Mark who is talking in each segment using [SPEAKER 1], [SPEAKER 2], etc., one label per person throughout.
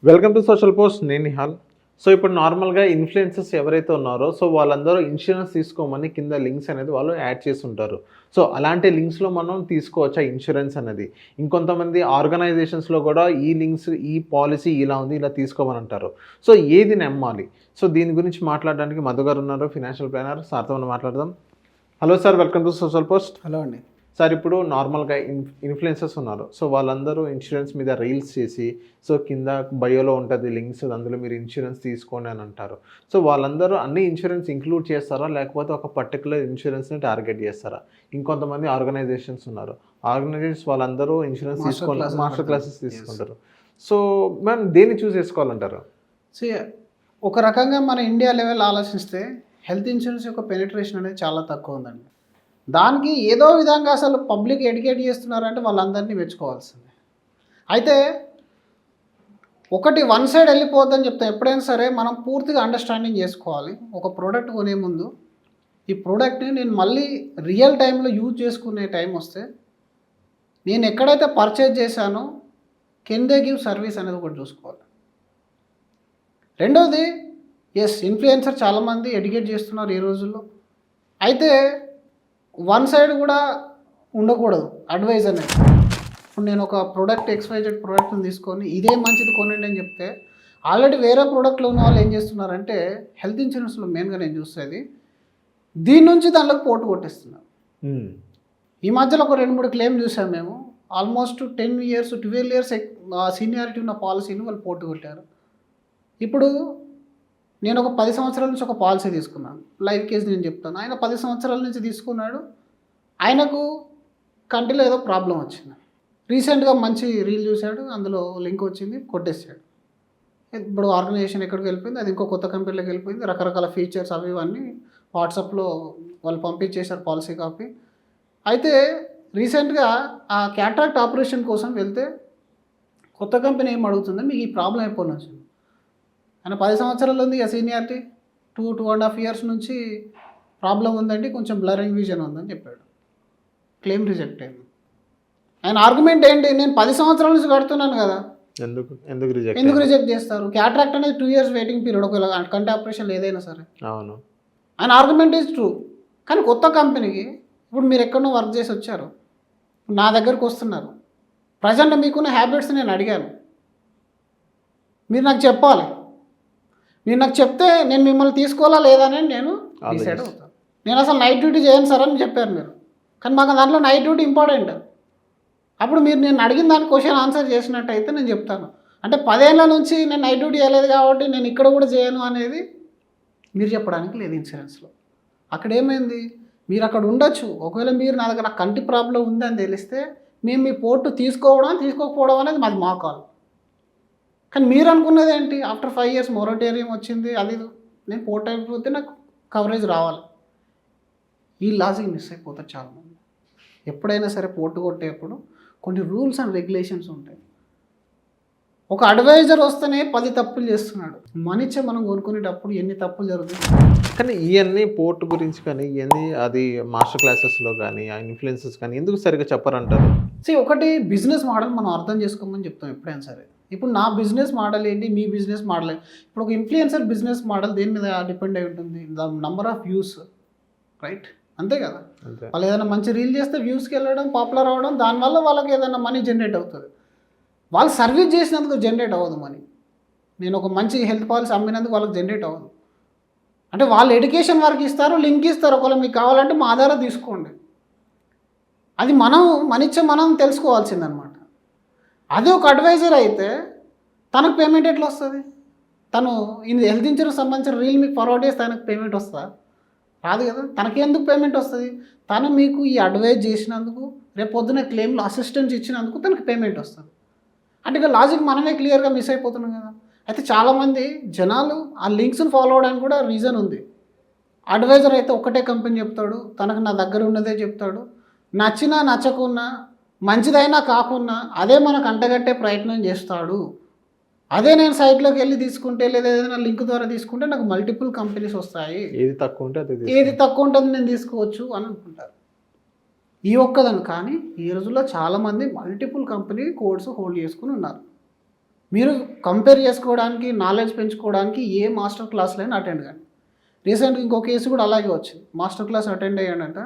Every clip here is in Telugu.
[SPEAKER 1] Welcome to social post. నేను నిహాల్. సో ఇప్పుడు నార్మల్గా ఇన్ఫ్లుయెన్సర్స్ ఎవరైతే ఉన్నారో సో వాళ్ళందరూ ఇన్సూరెన్స్ తీసుకోమని కింద లింక్స్ అనేది వాళ్ళు యాడ్ చేసి ఉంటారు. సో అలాంటి లింక్స్లో మనం తీసుకోవచ్చా ఇన్సూరెన్స్ అనేది? ఇంకొంతమంది ఆర్గనైజేషన్స్లో కూడా ఈ లింక్స్, ఈ పాలసీ ఇలా ఉంది, ఇలా తీసుకోమని అంటారు. సో ఏది నమ్మాలి? సో దీని గురించి మాట్లాడడానికి మధు గారు ఉన్నారు, ఫినాన్షియల్ ప్లానర్. సార్తో మనం మాట్లాడదాం. Hello sir, welcome to social post.
[SPEAKER 2] Hello అండి.
[SPEAKER 1] సార్, ఇప్పుడు నార్మల్గా ఇన్ఫ్లుయెన్సర్స్ ఉన్నారు. సో వాళ్ళందరూ ఇన్సూరెన్స్ మీద రీల్స్ చేసి సో కింద బయోలో ఉంటుంది లింక్స్, అందులో మీరు ఇన్సూరెన్స్ తీసుకోండి అని అంటారు. సో వాళ్ళందరూ అన్ని ఇన్సూరెన్స్ ఇంక్లూడ్ చేస్తారా, లేకపోతే ఒక పర్టికులర్ ఇన్సూరెన్స్ని టార్గెట్ చేస్తారా? ఇంకొంతమంది ఆర్గనైజేషన్స్ ఉన్నారు, ఆర్గనైజేషన్స్ వాళ్ళందరూ ఇన్సూరెన్స్ తీసుకోవాలి, మాస్టర్ క్లాసెస్ తీసుకుంటారు. సో మనం దేన్ని చూస్ చేసుకోవాలంటారు?
[SPEAKER 2] సో ఒక రకంగా మన ఇండియా లెవెల్ ఆలోచిస్తే హెల్త్ ఇన్సూరెన్స్ యొక్క పెనిట్రేషన్ అనేది చాలా తక్కువ ఉందండి. దానికి ఏదో విధంగా అసలు పబ్లిక్ ఎడ్యుకేట్ చేస్తున్నారంటే వాళ్ళందరినీ మెచ్చుకోవాల్సిందే. అయితే ఒకటి వన్ సైడ్ వెళ్ళిపోద్దని చెప్తే ఎప్పుడైనా సరే మనం పూర్తిగా అండర్స్టాండింగ్ చేసుకోవాలి. ఒక ప్రోడక్ట్ కొనే ముందు ఈ ప్రోడక్ట్ని నేను మళ్ళీ రియల్ టైంలో యూజ్ చేసుకునే టైం వస్తే నేను ఎక్కడైతే పర్చేజ్ చేశానో కెన్ దే గివ్ సర్వీస్ అనేది ఒకటి చూసుకోవాలి. రెండవది, ఇన్ఫ్లుయెన్సర్ చాలామంది ఎడ్యుకేట్ చేస్తున్నారు ఈ రోజుల్లో. అయితే వన్ సైడ్ కూడా ఉండకూడదు అడ్వైజ్ అనేది. ఇప్పుడు నేను ఒక ప్రోడక్ట్ XYZ ప్రోడక్ట్ని తీసుకొని ఇదే మంచిది కొనండి అని చెప్తే ఆల్రెడీ వేరే ప్రోడక్ట్లో ఉన్న వాళ్ళు ఏం చేస్తున్నారంటే హెల్త్ ఇన్సూరెన్స్లో మెయిన్గా నేను చూసేది దీని నుంచి దానిలోకి పోటు కొట్టేస్తున్నారు. ఈ మధ్యలో ఒక 2-3 క్లెయిమ్ చూసాం మేము. ఆల్మోస్ట్ 10 years 12 years సీనియారిటీ ఉన్న పాలసీని వాళ్ళు పోటు కొట్టారు. ఇప్పుడు నేను ఒక 10 సంవత్సరాల నుంచి ఒక పాలసీ తీసుకున్నాను. లైఫ్ కేస్ నేను చెప్తాను. ఆయన 10 సంవత్సరాల నుంచి తీసుకున్నాడు. ఆయనకు కంటిలో ఏదో ప్రాబ్లం వచ్చింది. రీసెంట్గా మంచి రీల్ చూశాడు, అందులో లింక్ వచ్చింది, కొట్టేసాడు. ఇప్పుడు ఆర్గనైజేషన్ ఎక్కడికి వెళ్ళిపోయింది, అది ఇంకో కొత్త కంపెనీలోకి వెళ్ళిపోయింది. రకరకాల ఫీచర్స్ అవి ఇవన్నీ వాట్సాప్లో వాళ్ళు పంపించేశారు పాలసీ కాపీ. అయితే రీసెంట్గా ఆ క్యాట్రాక్ట్ ఆపరేషన్ కోసం వెళ్తే కొత్త కంపెనీ ఏం అడుగుతుంది, మీకు ఈ ప్రాబ్లం అయిపోయిన వచ్చింది. ఆయన 10 సంవత్సరాలు ఉంది, సీనియారిటీ 2.5 years నుంచి ప్రాబ్లం ఉందండి, కొంచెం బ్లరింగ్ విజన్ ఉందని చెప్పాడు. క్లెయిమ్ రిజెక్ట్ అయింది. ఆయన ఆర్గ్యుమెంట్ ఏంటి, నేను 10 సంవత్సరాల నుంచి కడుతున్నాను కదా, ఎందుకు రిజెక్ట్ చేస్తారు? క్యాట్రాక్ట్ అనేది 2 years వెయిటింగ్ పీరియడ్, ఒకవేళ కంటి ఆపరేషన్ ఏదైనా సరే.
[SPEAKER 1] అవును,
[SPEAKER 2] ఆయన ఆర్గ్యుమెంట్ ఈజ్ ట్రూ. కానీ కొత్త కంపెనీకి ఇప్పుడు మీరు ఎక్కడో వర్క్ చేసి వచ్చారు, నా దగ్గరకు వస్తున్నారు, ప్రజెంట్ మీకున్న హ్యాబిట్స్ నేను అడిగాను, మీరు నాకు చెప్పాలి. మీరు నాకు చెప్తే నేను మిమ్మల్ని తీసుకోవాలా లేదా అని నేను డిసైడ్ అవుతాను. నేను అసలు నైట్ డ్యూటీ చేయను సార్ అని చెప్పారు మీరు, కానీ మాకు దాంట్లో నైట్ డ్యూటీ ఇంపార్టెంట్. అప్పుడు మీరు నేను అడిగిన దాని క్వశ్చన్ ఆన్సర్ చేసినట్టయితే నేను చెప్తాను. అంటే 10 ఏళ్ల నుంచి నేను నైట్ డ్యూటీ చేయలేదు కాబట్టి నేను ఇక్కడ కూడా చేయను అనేది మీరు చెప్పడానికి లేదు ఇన్సూరెన్స్లో. అక్కడ ఏమైంది, మీరు అక్కడ ఉండొచ్చు, ఒకవేళ మీరు నా దగ్గర కంటి ప్రాబ్లం ఉందని తెలిస్తే మేము మీ పోర్టు తీసుకోకపోవడం అనేది మాది మా కాల్. కానీ మీరు అనుకున్నది ఏంటి, ఆఫ్టర్ 5 years మొరటోరియం వచ్చింది, అది నేను పోర్ట్ అయిపోతే నాకు కవరేజ్ రావాలి. ఈ లాజిక్ మిస్ అయిపోతారు చాలామంది. ఎప్పుడైనా సరే పోర్టు కొట్టేటప్పుడు కొన్ని రూల్స్ అండ్ రెగ్యులేషన్స్ ఉంటాయి. ఒక అడ్వైజర్ వస్తేనే 10 తప్పులు చేస్తున్నాడు. మనిషి మనం కొనుక్కునేటప్పుడు ఎన్ని తప్పులు జరుగుతాయి.
[SPEAKER 1] కానీ ఇవన్నీ పోర్ట్ గురించి కానీ ఇవన్నీ అది మాస్టర్ క్లాసెస్లో కానీ ఆ ఇన్ఫ్లుయెన్సెస్ కానీ ఎందుకు సరిగ్గా చెప్పారంటారు?
[SPEAKER 2] ఒకటి బిజినెస్ మోడల్ మనం అర్థం చేసుకోమని చెప్తాం ఎప్పుడైనా సరే. ఇప్పుడు నా బిజినెస్ మోడల్ ఏంటి, మీ బిజినెస్ మోడల్ ఏంటి? ఇప్పుడు ఒక ఇన్ఫ్లుయెన్సర్ బిజినెస్ మోడల్ దేని మీద డిపెండ్ అయి ఉంటుంది, the number of views, right? అంతే కదా. వాళ్ళు ఏదైనా మంచి రీల్ చేస్తే వ్యూస్కి వెళ్ళడం, పాపులర్ అవ్వడం, దానివల్ల వాళ్ళకి ఏదైనా మనీ జనరేట్ అవుతుంది. వాళ్ళు సర్వీస్ చేసినందుకు జనరేట్ అవ్వదు మనీ. నేను ఒక మంచి హెల్త్ పాలసీ అమ్మినందుకు వాళ్ళకి జనరేట్ అవ్వదు. అంటే వాళ్ళు ఎడ్యుకేషన్ వరకు ఇస్తారు, లింక్ ఇస్తారు, ఒకవేళ మీకు కావాలంటే మా ఆధార తీసుకోండి. అది మనం తెలుసుకోవాల్సిందనమాట. అదే ఒక అడ్వైజర్ అయితే తనకు పేమెంట్ ఎట్లా వస్తుంది? తను హెల్త్ ఇన్సూరెన్స్ సంబంధించిన రీల్ మీకు ఫార్వర్డ్ చేస్తే తనకు పేమెంట్ వస్తుందా? రాదు కదా. తనకి ఎందుకు పేమెంట్ వస్తుంది? తను మీకు ఈ అడ్వైజ్ చేసినందుకు, రేపు పొద్దున క్లెయిమ్లో అసిస్టెన్స్ ఇచ్చినందుకు తనకు పేమెంట్ వస్తుంది. అంటే ఇక లాజిక్ మనమే క్లియర్గా మిస్ అయిపోతున్నాం కదా. అయితే చాలామంది జనాలు ఆ లింక్స్ని ఫాలో అవడానికి కూడా రీజన్ ఉంది. అడ్వైజర్ అయితే ఒకటే కంపెనీ చెప్తాడు, తనకు నా దగ్గర ఉన్నదే చెప్తాడు, నచ్చినా నచ్చకున్నా మంచిదైనా కాకున్నా అదే మనకు అంటగట్టే ప్రయత్నం చేస్తాడు. అదే నేను సైట్లోకి వెళ్ళి తీసుకుంటే లేదా ఏదైనా లింక్ ద్వారా తీసుకుంటే నాకు మల్టిపుల్ కంపెనీస్ వస్తాయి, ఏది తక్కువ ఉంటుంది నేను తీసుకోవచ్చు అని అనుకుంటారు. ఈ ఒక్కదని. కానీ ఈ రోజుల్లో చాలామంది మల్టిపుల్ కంపెనీ కోడ్స్ హోల్డ్ చేసుకుని ఉన్నారు. మీరు కంపేర్ చేసుకోవడానికి, నాలెడ్జ్ పెంచుకోవడానికి ఏ మాస్టర్ క్లాస్లైనా అటెండ్ కానీ. రీసెంట్గా ఇంకో కేసు కూడా అలాగే వచ్చింది. మాస్టర్ క్లాస్ అటెండ్ అయ్యాడంట,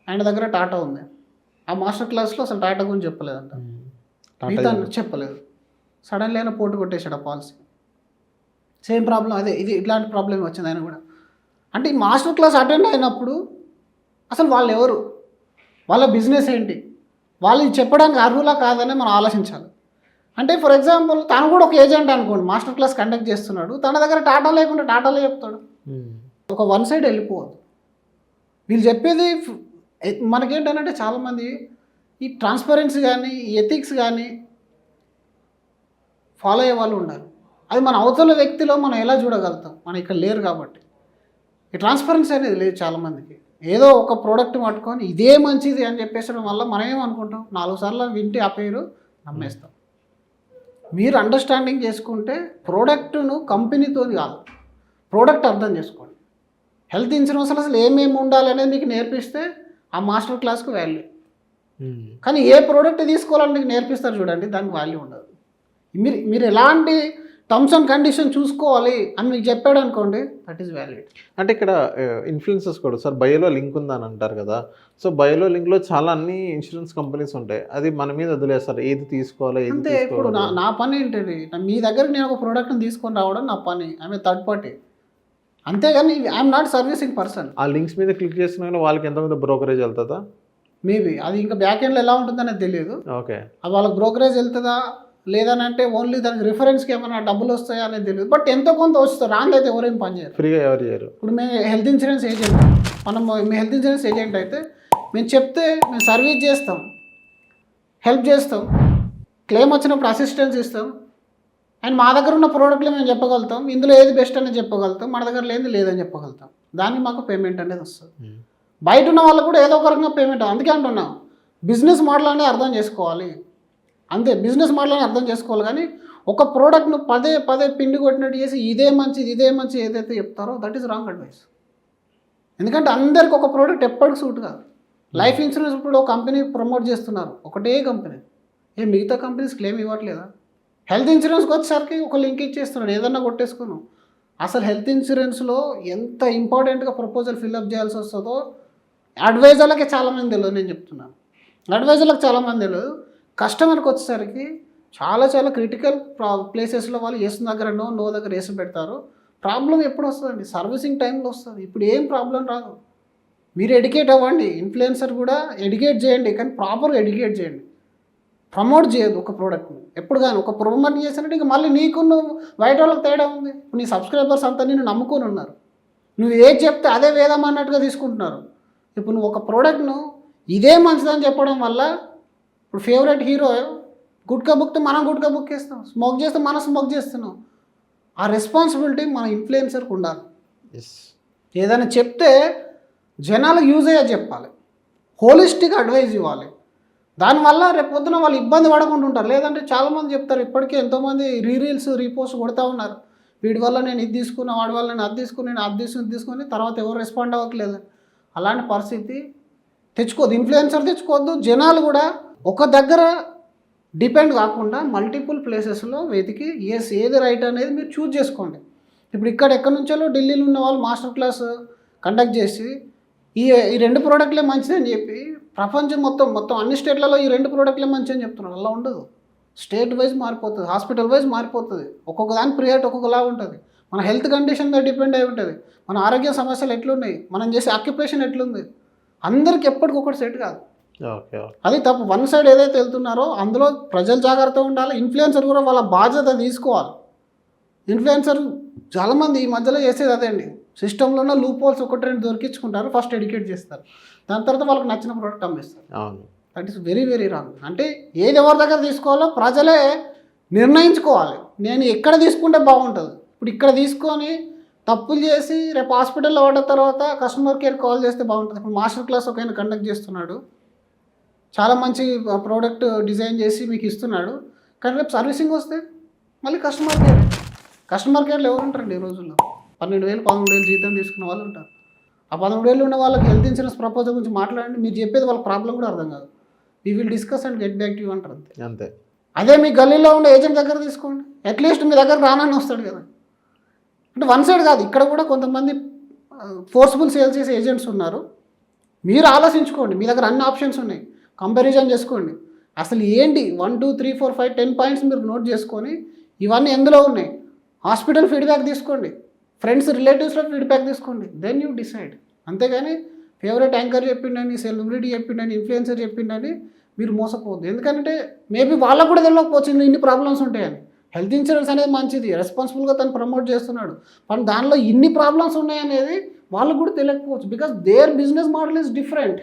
[SPEAKER 2] ఆయన దగ్గర టాటా ఉంది. ఆ మాస్టర్ క్లాస్లో అసలు టాటా గురించి చెప్పలేదంట, మిగతా చెప్పలేదు. సడన్లీ అయినా పోటు కొట్టేశాడు ఆ పాలసీ. సేమ్ ప్రాబ్లం అదే, ఇది ఇట్లాంటి ప్రాబ్లం వచ్చింది ఆయన కూడా. అంటే ఈ మాస్టర్ క్లాస్ అటెండ్ అయినప్పుడు అసలు వాళ్ళు ఎవరు, వాళ్ళ బిజినెస్ ఏంటి, వాళ్ళు చెప్పడానికి అర్హులా కాదని మనం ఆలోచించాలి. అంటే ఫర్ ఎగ్జాంపుల్ తను కూడా ఒక ఏజెంట్ అనుకోండి, మాస్టర్ క్లాస్ కండక్ట్ చేస్తున్నాడు, తన దగ్గర టాటా లేకుండా టాటాలో చెప్తాడు. ఒక వన్ సైడ్ వెళ్ళిపోవద్దు. వీళ్ళు చెప్పేది మనకేంటంటే చాలామంది ఈ ట్రాన్స్పరెన్సీ కానీ ఎథిక్స్ కానీ ఫాలో అయ్యే వాళ్ళు ఉండాలి. అది మన అవతల వ్యక్తిలో మనం ఎలా చూడగలుగుతాం, మనం ఇక్కడ లేరు కాబట్టి. ఈ ట్రాన్స్పరెన్సీ అనేది లేదు చాలామందికి. ఏదో ఒక ప్రోడక్ట్ పట్టుకొని ఇదే మంచిది అని చెప్పేసడం వల్ల మనం ఏమనుకుంటాం, 4 సార్లు వింటే ఆ పేరు నమ్మేస్తాం. మీరు అండర్స్టాండింగ్ చేసుకుంటే ప్రోడక్ట్ను కంపెనీతో కాదు, ప్రోడక్ట్ అర్థం చేసుకోండి. హెల్త్ ఇన్సూరెన్స్ అసలు ఏమేమి ఉండాలి అనేది మీకు నేర్పిస్తే ఆ మాస్టర్ క్లాస్కి వాల్యూ. కానీ ఏ ప్రోడక్ట్ తీసుకోవాలని మీకు నేర్పిస్తారు చూడండి, దానికి వాల్యూ ఉండదు. మీరు ఎలాంటి టర్మ్స్ అండ్ కండిషన్ చూసుకోవాలి అని మీకు చెప్పాడు అనుకోండి, దట్ ఈస్ వ్యాలిడ్.
[SPEAKER 1] అంటే ఇక్కడ ఇన్ఫ్లుయెన్సెస్ కూడా సార్ బయోలో లింక్ ఉందని అంటారు కదా. సో బయోలో లింక్లో చాలా అన్ని ఇన్సూరెన్స్ కంపెనీస్ ఉంటాయి, అది మన మీద వదిలేస్తారు ఏది తీసుకోవాలి ఏది.
[SPEAKER 2] అంతే. ఇప్పుడు నా పని ఏంటండి, మీ దగ్గర నేను ఒక ప్రోడక్ట్ని తీసుకొని రావడం నా పని, ఐఎమ్ ఏ థర్డ్ పార్టీ. అంతేగాని ఐఎమ్ నాట్ సర్వీసింగ్ పర్సన్.
[SPEAKER 1] ఆ లింక్స్ మీద క్లిక్ చేసిన వాళ్ళకి ఎంతమంది బ్రోకరేజ్ వెళ్తుందా,
[SPEAKER 2] మేబీ అది ఇంకా బ్యాక్ ఎండ్లో ఎలా ఉంటుందనేది తెలియదు.
[SPEAKER 1] ఓకే,
[SPEAKER 2] అది వాళ్ళకి బ్రోకరేజ్ వెళ్తుందా లేదనంటే ఓన్లీ దానికి రిఫరెన్స్కి ఏమైనా డబ్బులు వస్తాయా అనేది తెలియదు. బట్ ఎంతో కొంత వస్తుంది, రాంగ్ అయితే ఎవరేం పని చేయరు,
[SPEAKER 1] ఫ్రీగా ఎవరు చేయరు.
[SPEAKER 2] ఇప్పుడు మేము హెల్త్ ఇన్సూరెన్స్ ఏజెంట్, మీ హెల్త్ ఇన్సూరెన్స్ ఏజెంట్ అయితే మేము చెప్తే మేము సర్వీస్ చేస్తాం, హెల్ప్ చేస్తాం, క్లెయిమ్ వచ్చినప్పుడు అసిస్టెన్స్ ఇస్తాం, అండ్ మా దగ్గర ఉన్న ప్రోడక్ట్లు మేము చెప్పగలుగుతాం, ఇందులో ఏది బెస్ట్ అనేది చెప్పగలుగుతాం, మన దగ్గర లేదని చెప్పగలుగుతాం. దానికి మాకు పేమెంట్ అనేది వస్తుంది. బయట ఉన్న వాళ్ళకు కూడా ఏదో ఒక రకంగా పేమెంట్. అందుకే అంటున్నాం బిజినెస్ మోడల్ అనేది అర్థం చేసుకోవాలి. అంతే, బిజినెస్ మోడల్ అని అర్థం చేసుకోవాలి. కానీ ఒక ప్రోడక్ట్ను పదే పిండి కొట్టినట్టు చేసి ఇదే మంచిది ఏదైతే చెప్తారో దట్ ఈస్ రాంగ్ అడ్వైస్. ఎందుకంటే అందరికి ఒక ప్రోడక్ట్ ఎప్పటికి సూట్ కాదు. లైఫ్ ఇన్సూరెన్స్ ఇప్పుడు ఒక కంపెనీ ప్రమోట్ చేస్తున్నారు, ఒకటే కంపెనీ, మిగతా కంపెనీస్ క్లెయిమ్ ఇవ్వట్లేదా? హెల్త్ ఇన్సూరెన్స్కి వచ్చేసరికి ఒక లింక్ ఇచ్చేస్తున్నాడు, ఏదన్నా కొట్టేసుకున్నాం. అసలు హెల్త్ ఇన్సూరెన్స్లో ఎంత ఇంపార్టెంట్గా ప్రపోజల్ ఫిల్అప్ చేయాల్సి వస్తుందో అడ్వైజర్లకే చాలామంది తెలియదు. నేను చెప్తున్నాను, అడ్వైజర్లకు చాలామంది తెలియదు. కస్టమర్కి వచ్చేసరికి చాలా క్రిటికల్ ప్లేసెస్లో వాళ్ళు వేసిన దగ్గర నో దగ్గర వేసి పెడతారు. ప్రాబ్లం ఎప్పుడు వస్తుందండి? సర్వీసింగ్ టైంలో వస్తుంది. ఇప్పుడు ఏం ప్రాబ్లం రాదు. మీరు ఎడ్యుకేట్ అవ్వండి, ఇన్ఫ్లుయెన్సర్ కూడా ఎడ్యుకేట్ చేయండి, కానీ ప్రాపర్గా ఎడ్యుకేట్ చేయండి. ప్రమోట్ చేయదు ఒక ప్రోడక్ట్ని ఎప్పుడు. కానీ ఒక ప్రమోట్ చేసినట్టు ఇక మళ్ళీ నీకు బయట వాళ్ళకి తేడా ఉంది. ఇప్పుడు నీ సబ్స్క్రైబర్స్ అంతా నిన్ను నమ్ముకొని ఉన్నారు, నువ్వు ఏది చెప్తే అదే వేదం అన్నట్టుగా తీసుకుంటున్నారు. ఇప్పుడు నువ్వు ఒక ప్రోడక్ట్ను ఇదే మంచిదని చెప్పడం వల్ల, ఇప్పుడు ఫేవరెట్ హీరో గుట్కా బుక్తే మనం గుట్కా బుక్ చేస్తాం, స్మోక్ చేస్తే మనం స్మోక్ చేస్తున్నాం. ఆ రెస్పాన్సిబిలిటీ మన ఇన్ఫ్లుయెన్సర్కి ఉండాలి. ఏదైనా చెప్తే జనాలకు యూజ్ అయ్యేది చెప్పాలి, హోలిస్టిక్ అడ్వైజ్ ఇవ్వాలి. దానివల్ల రేపు పొద్దున వాళ్ళు ఇబ్బంది పడకుండా ఉంటారు. లేదంటే చాలామంది చెప్తారు, ఇప్పటికే ఎంతోమంది రీల్స్ రీపోస్ట్ కొడుతూ ఉన్నారు, వీడి వల్ల నేను ఇది తీసుకున్నా, వాడి వల్ల నేను అది తీసుకుని తర్వాత ఎవరు రెస్పాండ్ అవ్వట్లేదు. అలాంటి పరిస్థితి తెచ్చుకోవద్దు, ఇన్ఫ్లుయెన్సర్ తెచ్చుకోవద్దు. జనాలు కూడా ఒక దగ్గర డిపెండ్ కాకుండా మల్టిపుల్ ప్లేసెస్లో వెతికి ఏది రైట్ అనేది మీరు చూజ్ చేసుకోండి. ఇప్పుడు ఎక్కడి నుంచో ఢిల్లీలో ఉన్న వాళ్ళు మాస్టర్ క్లాస్ కండక్ట్ చేసి ఈ 2 ప్రోడక్ట్లే మంచిది అని చెప్పి ప్రపంచం మొత్తం అన్ని స్టేట్లలో ఈ 2 ప్రోడక్ట్లే మంచి అని చెప్తున్నారు. అలా ఉండదు. స్టేట్ వైజ్ మారిపోతుంది, హాస్పిటల్ వైజ్ మారిపోతుంది, ఒక్కొక్క దాని ప్రియారిటీ ఒక్కొక్కలా ఉంటుంది. మన హెల్త్ కండిషన్ మీద డిపెండ్ అయి ఉంటుంది, మన ఆరోగ్య సమస్యలు ఎట్లున్నాయి, మనం చేసే ఆక్యుపేషన్ ఎట్లుంది, అందరికి ఎప్పటికొకటి సెట్ కాదు. అది తప్పు. వన్ సైడ్ ఏదైతే వెళ్తున్నారో అందులో ప్రజలు జాగ్రత్తగా ఉండాలి. ఇన్ఫ్లుయెన్సర్ కూడా వాళ్ళ బాధ్యత తీసుకోవాలి. ఇన్ఫ్లుయెన్సర్ చాలామంది ఈ మధ్యలో చేసేది అదే అండి, సిస్టంలో ఉన్న లూప్ హోల్స్ 1-2 దొరికించుకుంటారు, ఫస్ట్ ఎడ్యుకేట్ చేస్తారు, దాని తర్వాత వాళ్ళకి నచ్చిన ప్రోడక్ట్ అమ్మేస్తారు. That is very wrong. అంటే ఏది ఎవరి దగ్గర తీసుకోవాలో ప్రజలే నిర్ణయించుకోవాలి. నేను ఎక్కడ తీసుకుంటే బాగుంటుంది. ఇప్పుడు ఇక్కడ తీసుకొని తప్పులు చేసి రేపు హాస్పిటల్లో పడ్డ తర్వాత కస్టమర్ కేర్ కాల్ చేస్తే బాగుంటుంది. ఇప్పుడు మాస్టర్ క్లాస్ ఒక ఆయన కండక్ట్ చేస్తున్నాడు, చాలా మంచి ప్రోడక్ట్ డిజైన్ చేసి మీకు ఇస్తున్నాడు, కానీ రేపు సర్వీసింగ్ వస్తే మళ్ళీ కస్టమర్ కేర్లో ఎవరు ఉంటారండి ఈ రోజుల్లో? 12,000-13,000 జీతం తీసుకున్న వాళ్ళు ఉంటారు. ఆ 13,000 ఉన్న వాళ్ళకి హెల్త్ ఇన్సూరెన్స్ ప్రపోజల్ గురించి మాట్లాడండి, మీరు చెప్పేది వాళ్ళ ప్రాబ్లం కూడా అర్థం కాదు. We will discuss and get back to you అంటారు.
[SPEAKER 1] అంతే.
[SPEAKER 2] అదే మీ గల్లీలో ఉండే ఏజెంట్ దగ్గర తీసుకోండి, అట్లీస్ట్ మీ దగ్గర రానని వస్తాడు కదా. అంటే వన్ సైడ్ కాదు, ఇక్కడ కూడా కొంతమంది ఫోర్స్ఫుల్ సేల్స్ చేసే ఏజెంట్స్ ఉన్నారు. మీరు ఆలోచించుకోండి, మీ దగ్గర అన్ని ఆప్షన్స్ ఉన్నాయి, కంపారిజన్ చేసుకోండి. అసలు ఏంటి 1 2 3 4 5 10 పాయింట్స్ మీరు నోట్ చేసుకొని ఇవన్నీ ఎందులో ఉన్నాయి, హాస్పిటల్ ఫీడ్బ్యాక్ తీసుకోండి, ఫ్రెండ్స్ రిలేటివ్స్లో ఫీడ్బ్యాక్ తీసుకోండి, దెన్ యూ డిసైడ్. అంతేగాని ఫేవరెట్ యాంకర్ చెప్పిండని, సెలబ్రిటీ చెప్పిండని, ఇన్ఫ్లుయెన్సర్ చెప్పిండని మీరు మోసపోవద్దు. ఎందుకంటే మేబీ వాళ్ళకు కూడా తెలియకపోవచ్చు ఇన్ని ప్రాబ్లమ్స్ ఉంటాయని. హెల్త్ ఇన్సూరెన్స్ అనేది మంచిది, రెస్పాన్సిబుల్గా తను ప్రమోట్ చేస్తున్నాడు, కానీ దానిలో ఇన్ని ప్రాబ్లమ్స్ ఉన్నాయనేది వాళ్ళకు కూడా తెలియకపోవచ్చు. Because their business model is different.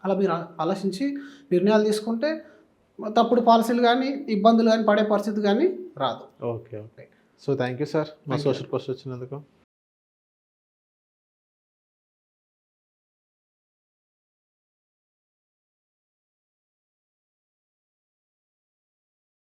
[SPEAKER 2] అలా మీరు ఆలోచించి నిర్ణయాలు తీసుకుంటే తప్పుడు పాలసీలు కానీ ఇబ్బందులు కానీ పడే పరిస్థితి కానీ రాదు.
[SPEAKER 1] Okay. So thank you sir మా సోషల్ పోస్ట్ వచ్చినందుకు.